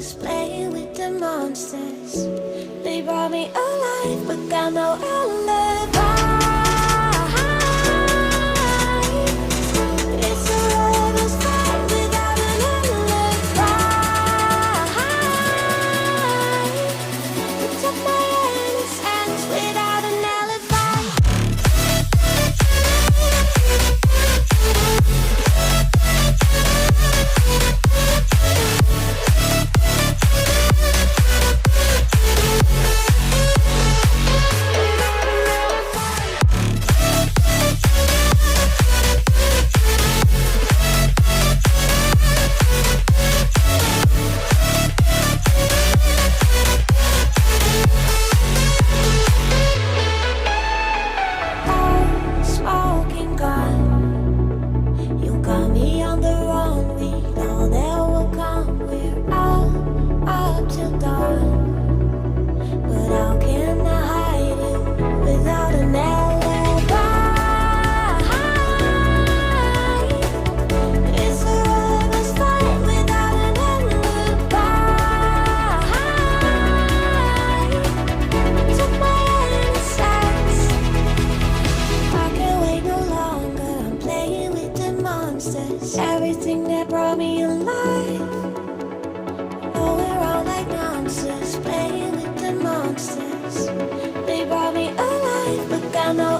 monsters, playing with the monsters. They brought me alive, but got no alibi. It's a lover's fight without an alibi. You took my innocence without an alibi. Smoking gun, you got me on the run. We know that will come. We're out up till dawn, but how can I hide you without an alibi? It's a lover's fight without an alibi. Took my innocence. I can't wait no longer. I'm playing with the monsters. Everything that brought me alive. Oh, we're all like monsters, playing with the monsters. They brought me alive, but got no